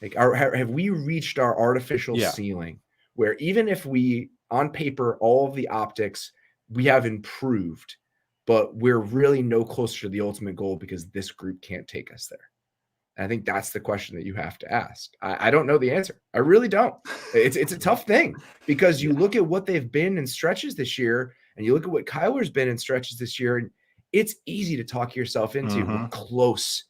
Like, have we reached our artificial ceiling where even if we, on paper, all of the optics, we have improved, but we're really no closer to the ultimate goal because this group can't take us there? And I think that's the question that you have to ask. I don't know the answer. I really don't. It's a tough thing because you look at what they've been in stretches this year, and you look at what Kyler's been in stretches this year, and it's easy to talk yourself into we're close.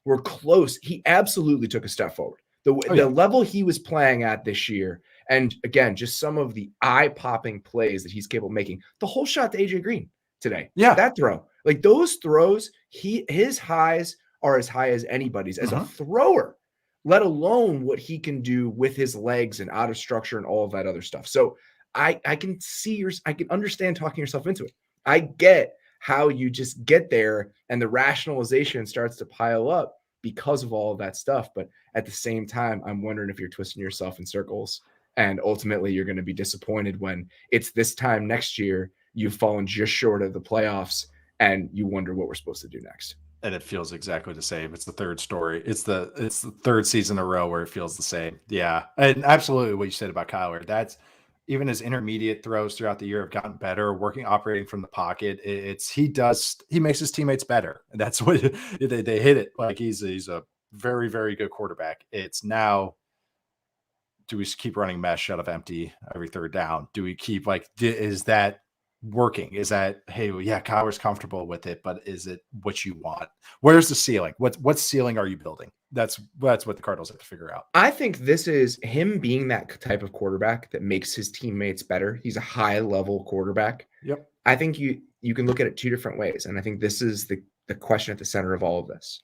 We're close. He absolutely took a step forward. The level he was playing at this year, and again, just some of the eye-popping plays that he's capable of making. The whole shot to AJ Green today. Yeah. That throw. Like those throws, his highs are as high as anybody's as a thrower, let alone what he can do with his legs and out of structure and all of that other stuff. So I can understand talking yourself into it. I get how you just get there and the rationalization starts to pile up because of all of that stuff. But at the same time, I'm wondering if you're twisting yourself in circles and ultimately you're going to be disappointed when it's this time next year, you've fallen just short of the playoffs and you wonder what we're supposed to do next. And it feels exactly the same. It's the third story. It's the third season in a row where it feels the same. Yeah. And absolutely what you said about Kyler, that's even his intermediate throws throughout the year have gotten better, operating from the pocket. He makes his teammates better. And that's what they hit it. Like he's a very, very good quarterback. It's now, do we keep running mesh out of empty every third down? Do we keep is that working? Is that, hey, Kyler's comfortable with it, but is it what you want? Where's the ceiling? What ceiling are you building? That's what the Cardinals have to figure out. I think this is him being that type of quarterback that makes his teammates better. He's a high level quarterback. Yep. I think you can look at it two different ways. And I think this is the question at the center of all of this.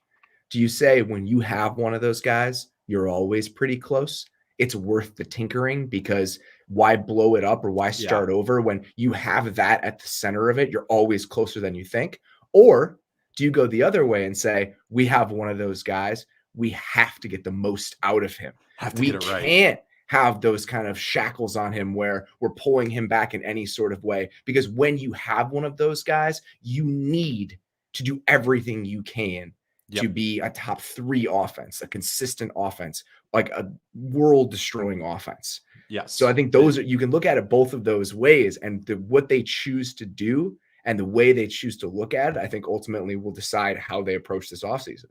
Do you say when you have one of those guys, you're always pretty close? It's worth the tinkering because why blow it up or why start over when you have that at the center of it? You're always closer than you think. Or do you go the other way and say, we have one of those guys, we have to get the most out of him. We can't have those kind of shackles on him where we're pulling him back in any sort of way. Because when you have one of those guys, you need to do everything you can to be a top 3 offense, a consistent offense, like a world-destroying offense. Yes. So I think you can look at it both of those ways, and what they choose to do and the way they choose to look at it, I think ultimately will decide how they approach this offseason.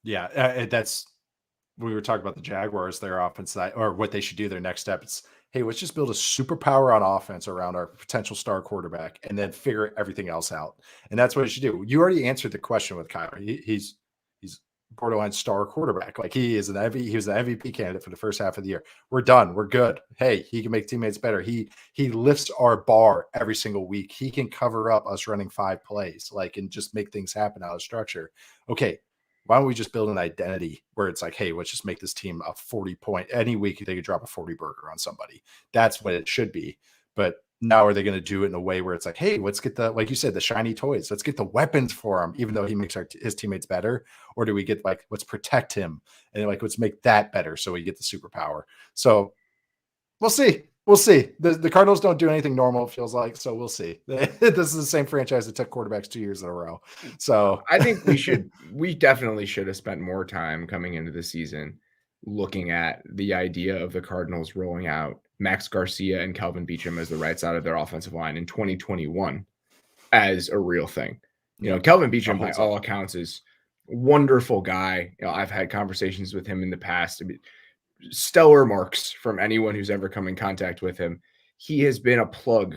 Yeah, we were talking about the Jaguars, their offense side, or what they should do, their next step. It's, hey, let's just build a superpower on offense around our potential star quarterback and then figure everything else out. And that's what you should do. You already answered the question with Kyler. He's borderline star quarterback. Like he was an MVP candidate for the first half of the year. We're done. We're good. Hey, he can make teammates better. He lifts our bar every single week. He can cover up us running 5 plays, and just make things happen out of structure. Okay. Why don't we just build an identity where it's like, hey, let's just make this team a 40-point. Any week they could drop a 40 burger on somebody. That's what it should be. But now are they going to do it in a way where it's like, hey, let's get like you said, the shiny toys. Let's get the weapons for him, even though he makes his teammates better. Or do we get let's protect him and let's make that better so we get the superpower. So we'll see. We'll see. The Cardinals don't do anything normal, it feels like. So we'll see. This is the same franchise that took quarterbacks 2 years in a row. So I think we definitely should have spent more time coming into the season looking at the idea of the Cardinals rolling out Max Garcia and Kelvin Beachum as the right side of their offensive line in 2021 as a real thing. Kelvin Beachum, by all accounts, is a wonderful guy. I've had conversations with him in the past. Stellar marks from anyone who's ever come in contact with him. He has been a plug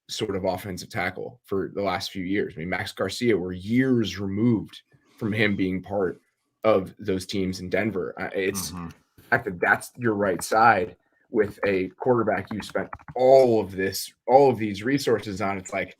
sort of offensive tackle for the last few years. I mean, Max Garcia, we're years removed from him being part of those teams in Denver. It's the fact that that's your right side with a quarterback you spent all of these resources on. It's like,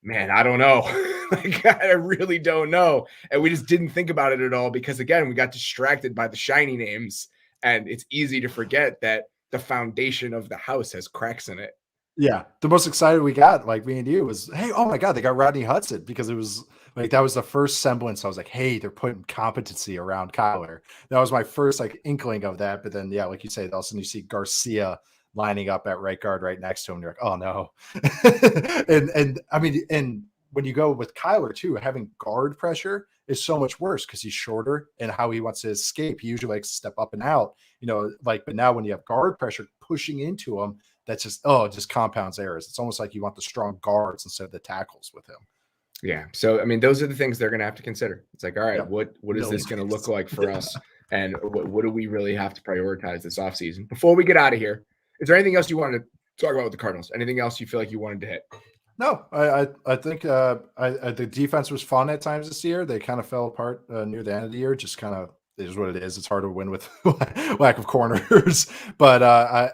man, I don't know. I really don't know. And we just didn't think about it at all because, again, we got distracted by the shiny names. And it's easy to forget that the foundation of the house has cracks in it. Yeah. The most excited we got, like me and you, was, hey, oh my God, they got Rodney Hudson, because it was Like that was the first semblance. I was like, hey, they're putting competency around Kyler. That was my first like inkling of that. But then, yeah, like you say, all of a sudden you see Garcia lining up at right guard right next to him. You're like, oh no. and I mean, and when you go with Kyler too, having guard pressure is so much worse because he's shorter and how he wants to escape. He usually likes to step up and out, like, but now when you have guard pressure pushing into him, that's just, it just compounds errors. It's almost like you want the strong guards instead of the tackles with him. Yeah. So, I mean, those are the things they're going to have to consider. It's like, all right, Yep. what is this going to look like for us? And what do we really have to prioritize this offseason? Before we get out of here, is there anything else you wanted to talk about with the Cardinals? Anything else you feel like you wanted to hit? No, I think the defense was fun at times this year. They kind of fell apart near the end of the year. Just kind of is what it is. It's hard to win with lack of corners. But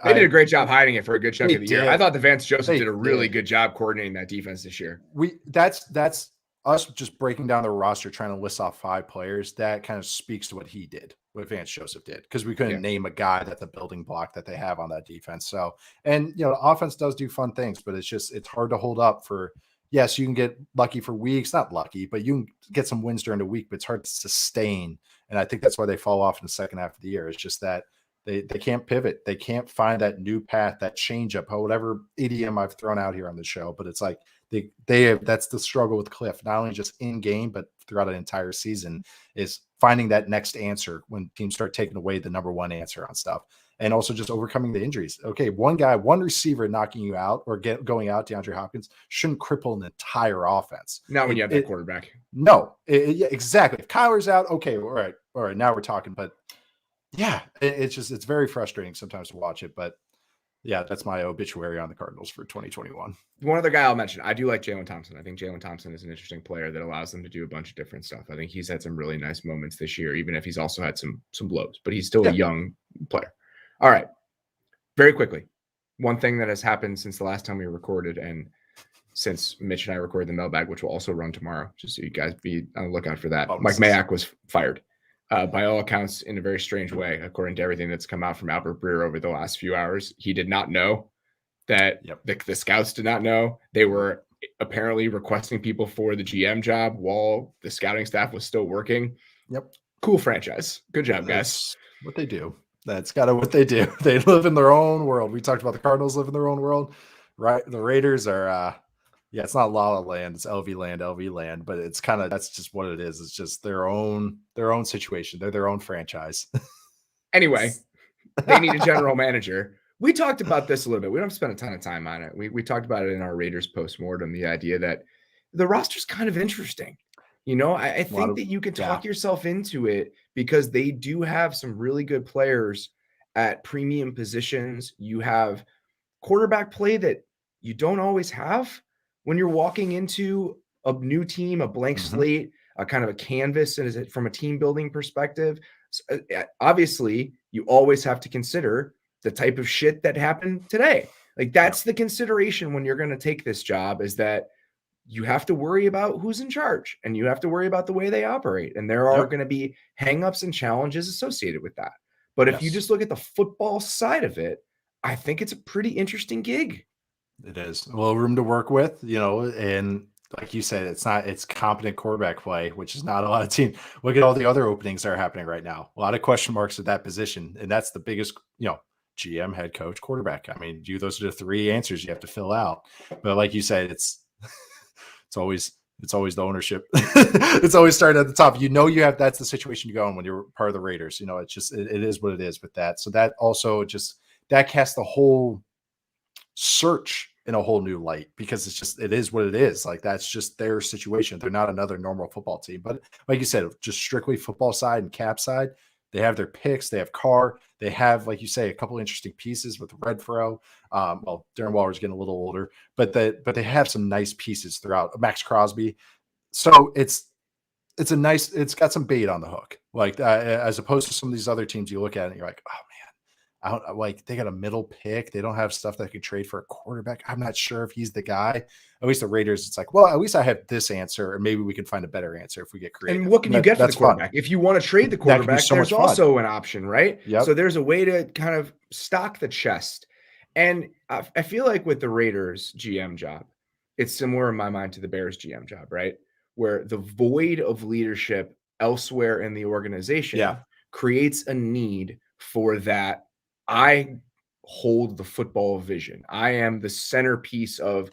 they did a great job hiding it for a good chunk of the year. Did. I thought the Vance Joseph did a really good job coordinating that defense this year. That's us just breaking down the roster, trying to list off 5 players. That kind of speaks to what he did, what Vance Joseph did, because we couldn't name a guy that the building block that they have on that defense. So, and the offense does do fun things, but it's hard to hold up for. Yes, you can get lucky for weeks, not lucky, but you can get some wins during the week, but it's hard to sustain. And I think that's why they fall off in the second half of the year. It's just that they can't pivot. They can't find that new path, that change up, whatever idiom I've thrown out here on the show. But it's like that's the struggle with Cliff, not only just in game, but throughout an entire season, is finding that next answer when teams start taking away the number one answer on stuff. And also just overcoming the injuries. Okay, one receiver knocking you out or going out, DeAndre Hopkins, shouldn't cripple an entire offense. Not when you have that quarterback. No, yeah, exactly. If Kyler's out, okay, all right, now we're talking. But yeah, it's very frustrating sometimes to watch it. But yeah, that's my obituary on the Cardinals for 2021. One other guy I'll mention, I do like Jalen Thompson. I think Jalen Thompson is an interesting player that allows them to do a bunch of different stuff. I think he's had some really nice moments this year, even if he's also had some blows. But he's still a young player. All right. Very quickly. One thing that has happened since the last time we recorded, and since Mitch and I recorded the mailbag, which will also run tomorrow, just so you guys be on the lookout for that. Mike Mayock was fired. By all accounts, in a very strange way, according to everything that's come out from Albert Breer over the last few hours. He did not know that the scouts did not know. They were apparently requesting people for the GM job while the scouting staff was still working. Yep. Cool franchise. Good job, guys. That's what they do. That's kind of what they do. They live in their own world. We talked about the Cardinals live in their own world, right? The Raiders are, it's not La La Land, it's LV land, but it's kind of, that's just what it is. It's just their own situation. They're their own franchise. Anyway, they need a general manager. We talked about this a little bit. We don't spend a ton of time on it. We talked about it in our Raiders postmortem, the idea that the roster's kind of interesting. I think that you can talk yourself into it because they do have some really good players at premium positions. You have quarterback play that you don't always have when you're walking into a new team, a blank slate, a kind of a canvas, and is it from a team building perspective? So, obviously, you always have to consider the type of shit that happened today. Like that's the consideration when you're going to take this job, is that you have to worry about who's in charge and you have to worry about the way they operate. And there are going to be hangups and challenges associated with that. But if you just look at the football side of it, I think it's a pretty interesting gig. It is. A little room to work with, and like you said, it's competent quarterback play, which is not a lot of teams. Look at all the other openings that are happening right now. A lot of question marks at that position. And that's the biggest, GM, head coach, quarterback. I mean, those are the 3 answers you have to fill out. But like you said, it's always the ownership. It's always starting at the top. You have, that's the situation you go in when you're part of the Raiders. It's just, it is what it is with that. So that also that casts the whole search in a whole new light, because it is what it is. Like that's just their situation. They're not another normal football team, but like you said, just strictly football side and cap side, they have their picks, they have Carr, they have, like you say, a couple interesting pieces with Renfro. Darren Waller's getting a little older, but they have some nice pieces throughout. Max Crosby. So it's got some bait on the hook. Like as opposed to some of these other teams you look at and you're like, oh man, they got a middle pick. They don't have stuff that could trade for a quarterback. I'm not sure if he's the guy. At least the Raiders, it's like, well, at least I have this answer, and maybe we can find a better answer if we get creative. And what can you get for the quarterback? Fun. If you want to trade the quarterback, there's also an option, right? Yep. So there's a way to kind of stock the chest. And I feel like with the Raiders GM job, it's similar in my mind to the Bears GM job, right? where the void of leadership elsewhere in the organization creates a need for that. I hold the football vision. I am the centerpiece of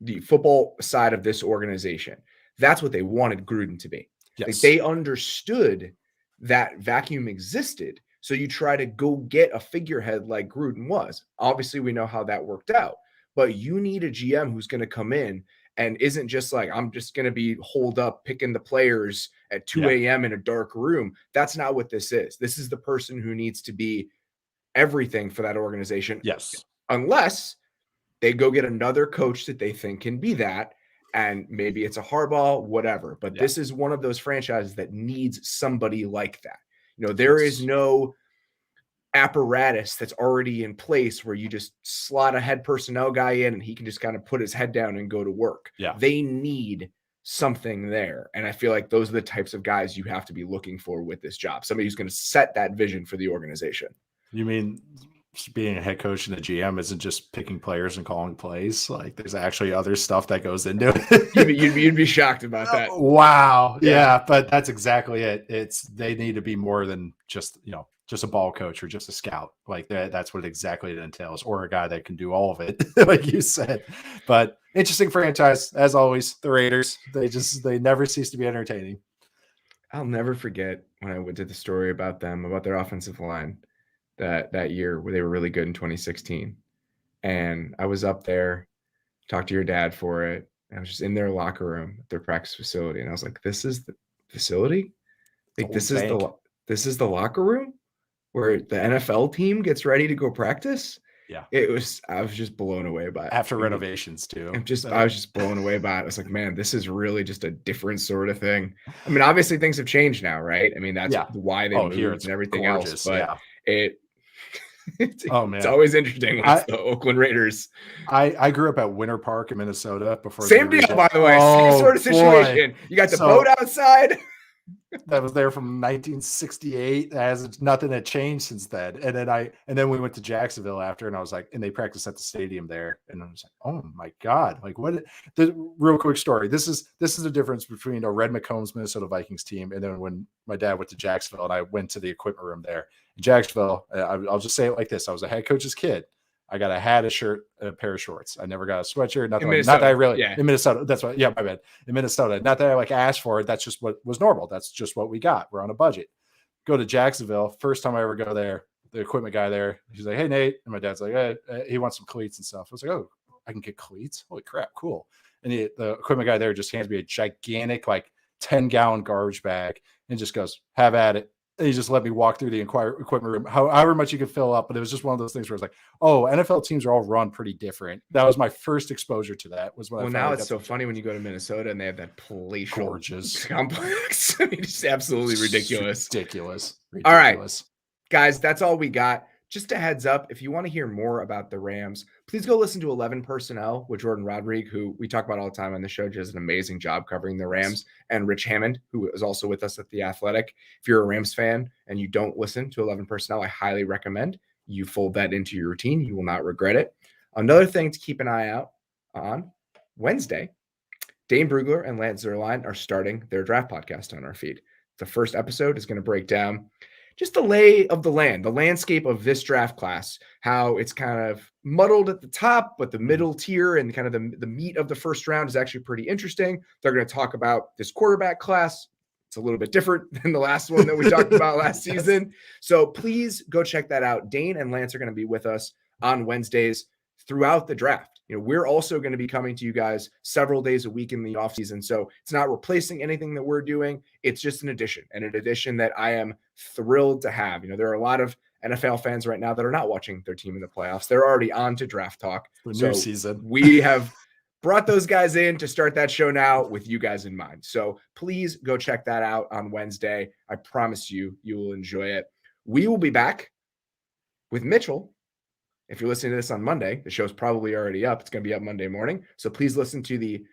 the football side of this organization. That's what they wanted Gruden to be. Like, they understood that vacuum existed. So you try to go get a figurehead like Gruden was. Obviously, we know how that worked out. But you need a GM who's going to come in and isn't just like, I'm just going to be holed up picking the players at 2 a.m. in a dark room. That's not what this is. This is the person who needs to be everything for that organization. Yes. Unless they go get another coach that they think can be that. And maybe it's a Harbaugh, whatever. But this is one of those franchises that needs somebody like that. You know, there is no apparatus that's already in place where you just slot a head personnel guy in and he can just kind of put his head down and go to work. They need something there. And I feel like those are the types of guys you have to be looking for with this job. Somebody who's going to set that vision for the organization. You mean being a head coach and a GM isn't just picking players and calling plays? Like, there's actually other stuff that goes into it. you'd be shocked about that. Wow. Yeah, but that's exactly it. They need to be more than just a ball coach or just a scout. Like that's what exactly it entails, or a guy that can do all of it, like you said. But interesting franchise, as always, the Raiders. They never cease to be entertaining. I'll never forget when I did the story about them, about their offensive line that year where they were really good in 2016. And I was up there, talked to your dad for it. And I was just in their locker room, their practice facility. And I was like, this is the facility? Like, this is the locker room where the NFL team gets ready to go practice? Yeah. I was just blown away by it. After renovations too. I was just blown away by it. I was like, man, this is really just a different sort of thing. I mean, obviously things have changed now, right? I mean, that's why they moved and everything else. But it's always interesting when it's the Oakland Raiders. I grew up at Winter Park in Minnesota before. Same deal, by the way. Same sort of situation. You got the boat outside. That was there from 1968. Nothing had changed since then. And then we went to Jacksonville after, and I was like, and they practiced at the stadium there, and I was like, oh my God, like what? The real quick story. This is the difference between a Red McCombs Minnesota Vikings team, and then when my dad went to Jacksonville, and I went to the equipment room there in Jacksonville. I'll just say it like this: I was a head coach's kid. I got a hat, a shirt, and a pair of shorts. I never got a sweatshirt. Nothing. Not that I really in Minnesota. That's what. Yeah, my bad. In Minnesota, not that I like asked for it. That's just what was normal. That's just what we got. We're on a budget. Go to Jacksonville. First time I ever go there, the equipment guy there, he's like, "Hey Nate," and my dad's like, "Hey," he wants some cleats and stuff. I was like, "Oh, I can get cleats. Holy crap, cool!" And the equipment guy there just hands me a gigantic 10-gallon garbage bag and just goes, "Have at it." And he just let me walk through the equipment room, however much you could fill up. But it was just one of those things where it's like, oh, NFL teams are all run pretty different. That was my first exposure to that. Now it's so funny when you go to Minnesota and they have that palatial gorgeous complex. I mean, it's absolutely ridiculous. Ridiculous. All right, guys, that's all we got. Just a heads up, if you want to hear more about the Rams, please go listen to 11 Personnel with Jordan Rodrigue, who we talk about all the time on the show, does an amazing job covering the Rams, and Rich Hammond, who is also with us at The Athletic. If you're a Rams fan and you don't listen to 11 Personnel, I highly recommend you fold that into your routine. You will not regret it. Another thing to keep an eye out on, Wednesday, Dane Brugler and Lance Zierlein are starting their draft podcast on our feed. The first episode is going to break down just the lay of the land, the landscape of this draft class, how it's kind of muddled at the top, but the middle tier and kind of the meat of the first round is actually pretty interesting. They're going to talk about this quarterback class. It's a little bit different than the last one that we talked about last season. So please go check that out. Dane and Lance are going to be with us on Wednesdays throughout the draft. You know, we're also going to be coming to you guys several days a week in the offseason. So it's not replacing anything that we're doing. It's just an addition, and an addition that I am thrilled to have. You know, there are a lot of NFL fans right now that are not watching their team in the playoffs. They're already on to draft talk. The new season. We have brought those guys in to start that show now with you guys in mind. So please go check that out on Wednesday. I promise you will enjoy it. We will be back with Mitchell. If you're listening to this on Monday, the show's probably already up. It's going to be up Monday morning. So please listen to the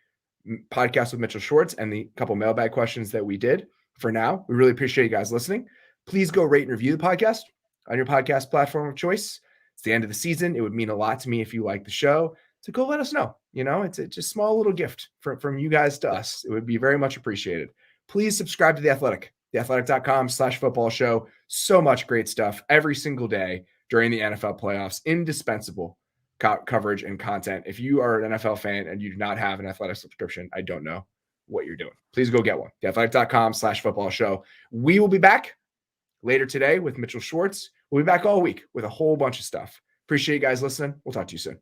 podcast with Mitchell Schwartz and the couple mailbag questions that we did. For now, we really appreciate you guys listening. Please go rate and review the podcast on your podcast platform of choice. It's the end of the season. It would mean a lot to me if you like the show. to go let us know. It's just a small little gift from you guys to us. It would be very much appreciated. Please subscribe to The Athletic, theathletic.com/football show. So much great stuff every single day during the NFL playoffs. Indispensable coverage and content. If you are an NFL fan and you do not have an Athletic subscription, I don't know what you're doing. Please go get one. Theathletic.com/football show. We will be back later today with Mitchell Schwartz. We'll be back all week with a whole bunch of stuff. Appreciate you guys listening. We'll talk to you soon.